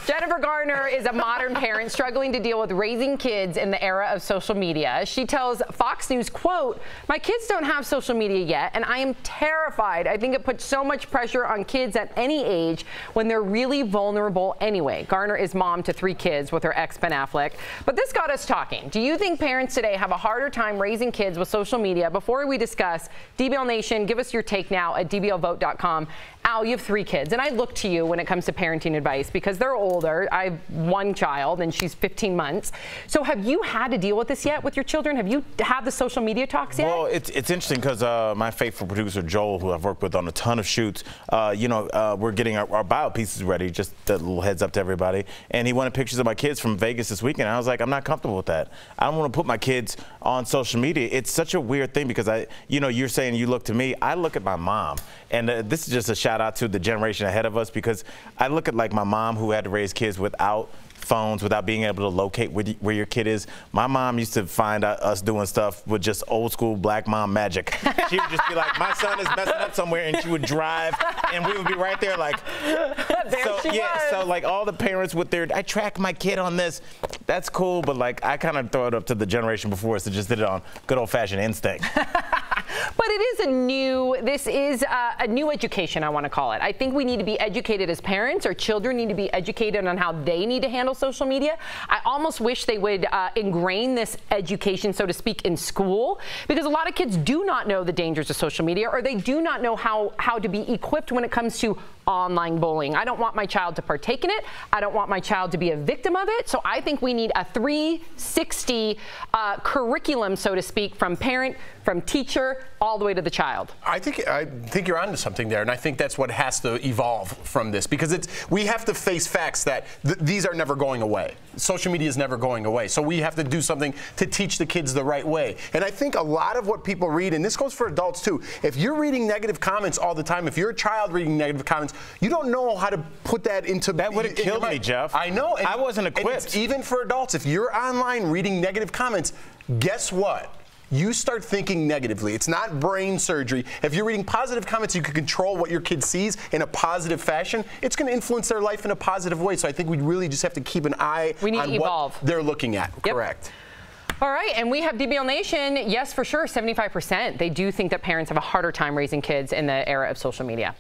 Jennifer Garner is a modern parent struggling to deal with raising kids in the era of social media. She tells Fox News, quote, "My kids don't have social media yet, and I am terrified. I think it puts so much pressure on kids at any age when they're really vulnerable anyway." Garner is mom to 3 kids with her ex Ben Affleck. But this got us talking. Do you think parents today have a harder time raising kids with social media? Before we discuss, DBL Nation, give us your take now at dblvote.com. Al, you have 3 kids, and I look to you when it comes to parenting advice because they're older. I have 1 child, and she's 15 months. So have you had to deal with this yet with your children? Have you had the social media talks yet? Well, it's interesting because my faithful producer, Joel, who I've worked with on a ton of shoots, we're getting our bio pieces ready, just a little heads up to everybody. And he wanted pictures of my kids from Vegas this weekend. I was like, I'm not comfortable with that. I don't want to put my kids on social media. It's such a weird thing because you're saying you look to me. I look at my mom, and this is just a shout out to the generation ahead of us because I look at like my mom who had to raise kids without phones, without being able to locate where your kid is. My mom used to find us doing stuff with just old school black mom magic. She would just be like, my son is messing up somewhere, and she would drive, and we would be right there like, so like all the parents with their, I track my kid on this. That's cool, but like I kind of throw it up to the generation before us that just did it on good old fashioned instinct. But it is this is a new education, I want to call it. I think we need to be educated as parents. Our children need to be educated on how they need to handle social media. I almost wish they would ingrain this education, so to speak, in school, because a lot of kids do not know the dangers of social media, or they do not know how to be equipped when it comes to online bullying. I don't want my child to partake in it. I don't want my child to be a victim of it. So I think we need a 360 curriculum, so to speak, from parent, from teacher, all the way to the child. I think you're onto something there, and I think that's what has to evolve from this, because we have to face facts that these are never going away. Social media is never going away, so we have to do something to teach the kids the right way. And I think a lot of what people read, and this goes for adults too, if you're reading negative comments all the time, if you're a child reading negative comments, you don't know how to put that into. That would have killed me, Jeff. I know. I wasn't equipped. Even for adults, if you're online reading negative comments, guess what? You start thinking negatively. It's not brain surgery. If you're reading positive comments, you can control what your kid sees in a positive fashion. It's going to influence their life in a positive way. So I think we really just have to keep an eye on what they're looking at. Yep. Correct. All right, and we have DBL Nation. Yes, for sure, 75%. They do think that parents have a harder time raising kids in the era of social media.